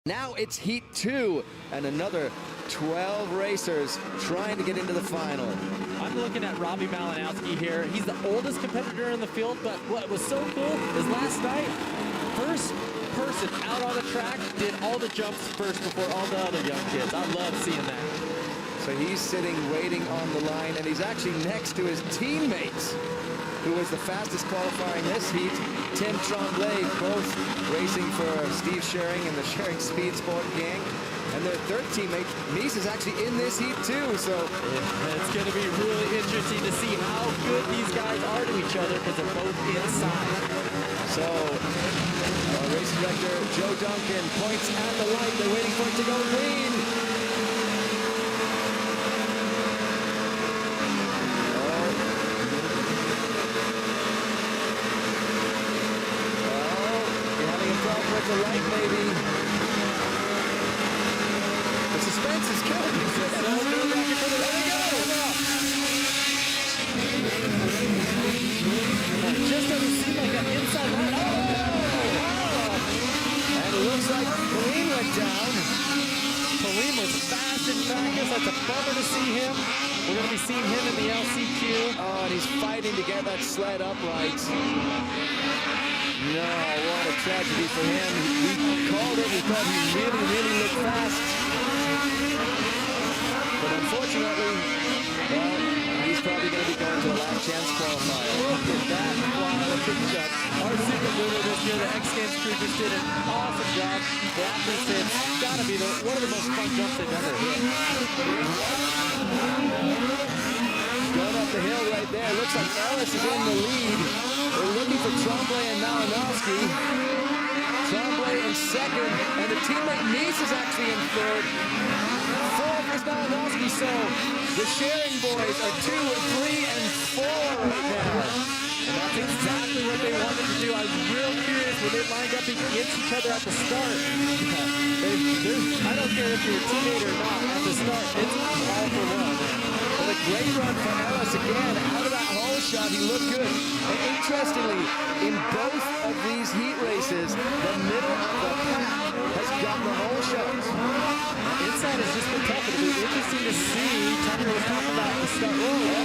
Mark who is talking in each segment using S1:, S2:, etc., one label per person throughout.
S1: Now it's Heat 2, and another 12 racers trying to get into the final.
S2: I'm looking at Robbie Malinowski here. He's the oldest competitor in the field, but what was so cool is last night, first person out on the track did all the jumps first before all the other young kids. I love seeing that.
S1: So he's sitting waiting on the line, and he's actually next to his teammates, who was the fastest qualifying this heat, Tim Tremblay, both racing for Steve Schering and the Schering Speed Sport gang. And their third teammate, Mies, is actually in this heat too, so
S2: it's going to be really interesting to see how good these guys are to each other because they're both inside.
S1: So, race director Joe Duncan points at the light. They're waiting for it to go green. With the light, maybe. The suspense is killing me. There we go.
S2: Just doesn't seem like an inside line. Oh!
S1: And it looks like Pauline went down.
S2: Pauline was fast in practice. That's a bummer to see him. We're going to be seeing him in the LCQ.
S1: Oh, and he's fighting to get that sled upright. No, what a tragedy for him. We called it. We thought he really looked fast. But unfortunately, well, he's probably going to be going to the last chance qualifier.
S2: Look at that quality shot. Our secret mover this year, the X Games crew, just did an awesome job. The athletes said it's got to be one of the most fun jumps they've ever hit.
S1: Going up the hill right there. Looks like Ellis is in the lead. We're looking for Tremblay and Malinowski. Tremblay in second, and the teammate Mies is actually in third. Fourth is Malinowski, so the Schering boys are 2, 3, and 4 right now.
S2: And that's exactly what they wanted to do. I was real curious when they lined up against each other at the start. I don't care if you're a teammate or not, at the start, it's all for one.
S1: Well, a great run for Ellis again. Out of that hole shot, he looked good. And interestingly, in both of these heat races, the middle of the pack has got the hole shots.
S2: Inside has just been tough. It'll be interesting to see. Tucker was talking about the start.
S1: There.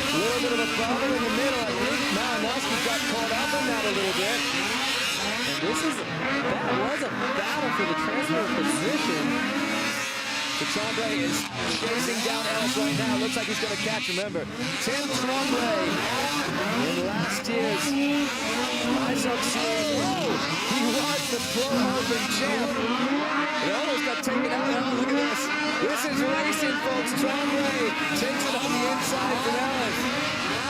S1: A little bit of a problem in the middle. I think Malinowski got caught up in that a little bit.
S2: And that was a battle for the transfer position.
S1: Tremblay is chasing down Ellis right now. Looks like he's going to catch. Remember, Tim Tremblay in last year's ISOC series. Whoa! He was the Pro Open champ. It almost got taken out. Oh, look at this. This is racing, folks. Tremblay takes it on the inside from Ellis.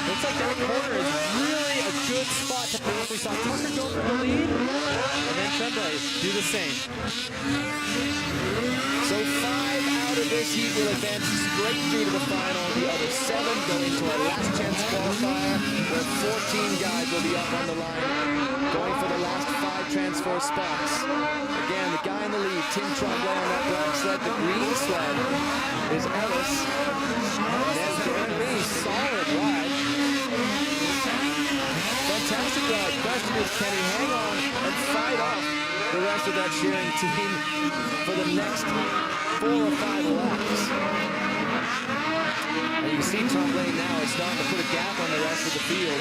S2: Looks like that corner is really a good spot to pass. We saw Tucker go for the lead, and then Tremblay do the same.
S1: So 5 out of this heat will advance straight through to the final. The other 7 go into a last chance qualifier where 14 guys will be up on the line going for the last 5 transfer spots. Again, the guy in the lead, Tim Tremblay on that black sled. The green sled is Ellis. And there's Darren Mies.
S2: Solid ride.
S1: Fantastic ride. Question is, can he hang on and fight off the rest of that Schering team for the next 4 or 5 laps? And you see Tremblay now is starting to put a gap on the rest of the field.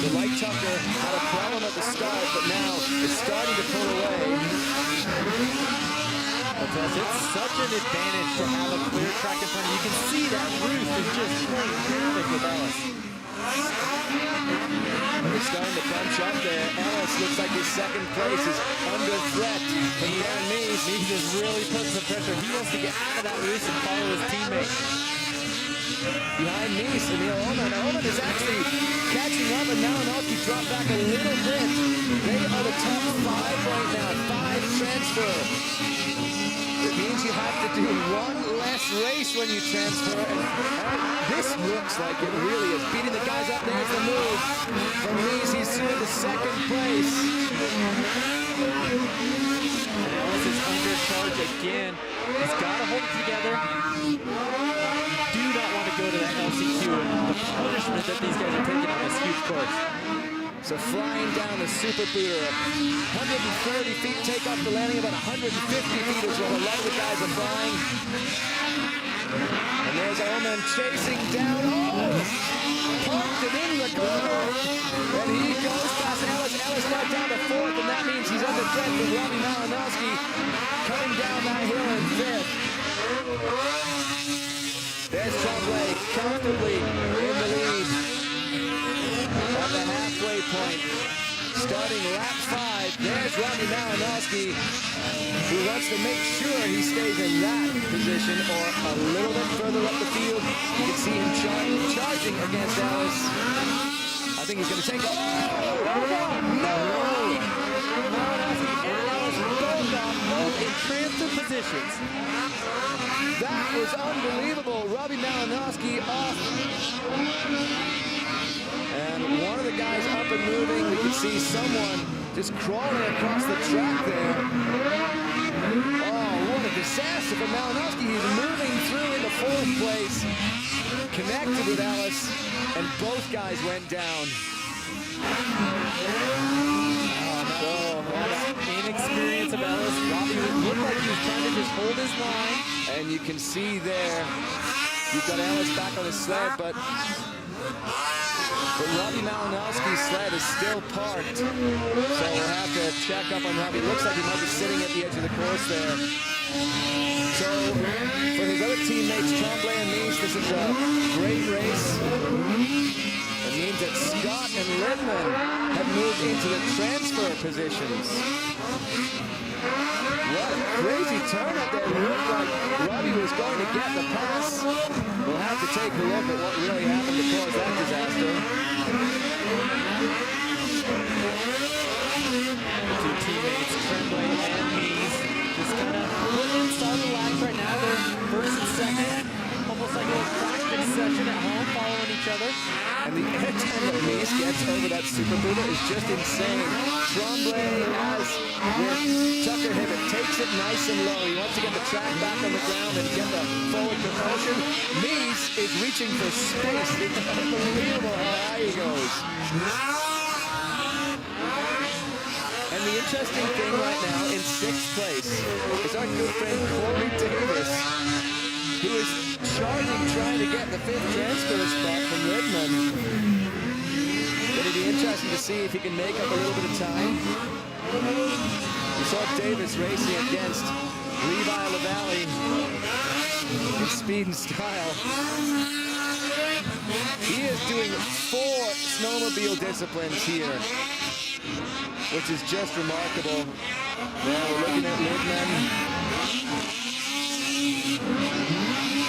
S1: The light Tucker had a problem at the start, but now is starting to pull away.
S2: Because it's such an advantage to have a clear track in front of you. You can see that Ruth is just playing havoc with Ellis.
S1: He's starting to bunch up there. Ellis looks like his second place is under threat from Darren Mies.
S2: Mies is really putting some pressure. He wants to get out of that race and follow his teammate.
S1: Behind Mies, Emil Oman. Oman is actually catching up, and Malinowski dropped back a little bit. They are the top 5 right now. 5 transfer. It means you have to do 1 less race when you transfer. And this looks like it really is. Beating the guys up, there's the move. From Mies, he's through to 2nd place.
S2: And Ellis is under charge again. He's got to hold it together. Do not want to go to that LCQ and the punishment that these guys are taking on this huge course.
S1: So flying down the super booter, 130 feet takeoff to landing, about 150 feet is what a lot of the guys are flying. And there's Oman chasing down. Oh! Parked it in the corner. And he goes past Ellis. Ellis now down to fourth, and that means he's under threat with Robbie Malinowski coming down that hill in fifth. There's Tremblay comfortably in the lead at the halfway point. Starting lap 5, there's Robbie Malinowski, who wants to make sure he stays in that position or a little bit further up the field. You can see him charging against Ellis. I think he's going to take it. Oh, no!
S2: Malinowski and Ellis both off, both in transfer positions.
S1: That was unbelievable. Robbie Malinowski off. And one of the guys up and moving. We can see someone just crawling across the track there. Oh, what a disaster for Malinowski. He's moving through into fourth place. Connected with Ellis, and both guys went down.
S2: Oh, that inexperience of Ellis. Robbie looked like he was trying to just hold his line.
S1: And you can see there, you've got Ellis back on his sled, but Robbie Malinowski's sled is still parked. So we'll have to check up on Robbie. Looks like he might be sitting at the edge of the course there. So for his other teammates, Tremblay and Mies, this is a great race. It means that Scott and Lidman have moved into the transfer positions. What a crazy turn up there. It looked like Robbie was going to get the pass. We'll have to take a look at what really happened to cause that disaster.
S2: Two teammates, Tremblay and Mies, just kind of putting in solid laps right now. They're first and second, almost like a practice session at home, following each other.
S1: And the airtime that Mies gets over that super booter is just insane. Tremblay, as with Tucker Hibbett, takes it nice and low. He wants to get the track back on the ground and get the forward propulsion. Mies is reaching for space. It's unbelievable how high he goes. And the interesting thing right now in 6th place is our good friend Corey Davis, who is charging, trying to get the 5th transfer spot from Lidman. It'll be interesting to see if he can make up a little bit of time. We saw Davis racing against Levi LaValle in speed and style. He is doing 4 snowmobile disciplines here, which is just remarkable. Now we're looking at Lidman.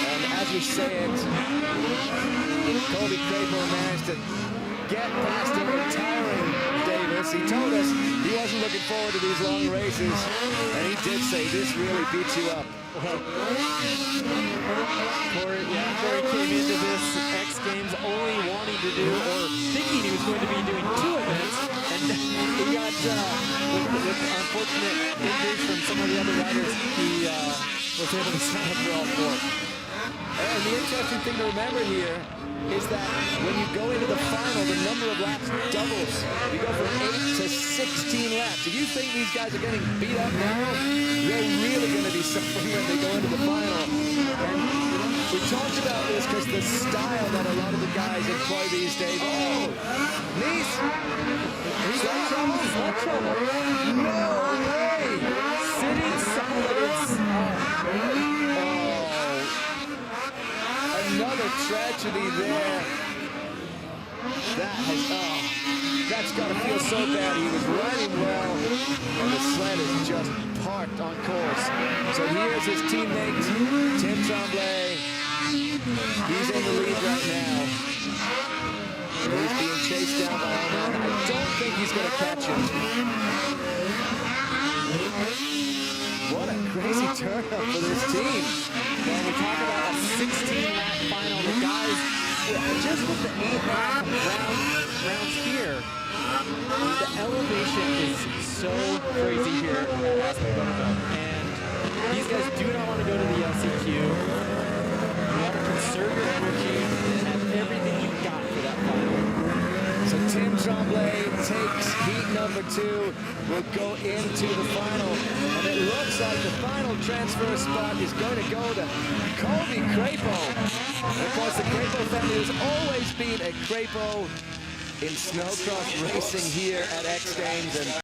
S1: And as we say it, Colby Crapo managed to get past the retiring Davis. He told us he wasn't looking forward to these long races, and he did say this really beats you up.
S2: Corey came into this X Games only wanting to do, or thinking he was going to be doing 2 events, and he got, with unfortunate injuries from some of the other riders, he was able to sign up for all 4.
S1: And the interesting thing to remember here is that when you go into the final, the number of laps doubles. You go from 8 to 16 laps. If you think these guys are getting beat up now, they're really going to be suffering when they go into the final. And we talked about this because the style that a lot of the guys employ these days. Oh, Mies! Sled trouble? Sled trouble? No way!
S2: Sitting solid.
S1: Another tragedy there. That's got to feel so bad. He was riding well, and the sled is just parked on course. So here's his teammate, Tim Tremblay. He's in the lead right now. He's being chased down by Oman. I don't think he's going to catch him. What a crazy turn up for this team.
S2: When we talk about a 16-lap final, the guys, just with the 8 rounds here, the elevation is so crazy here at Aspen. And these guys do not want to go to the LCQ. You want to conserve your energy and have everything you've got for that final.
S1: So Tim Tremblay takes heat number 2. Will go into the final. And it looks like the final transfer spot is going to go to Colby Crapo. And of course, the Crapo family has always been a Crapo in snowcross racing here at X Games. And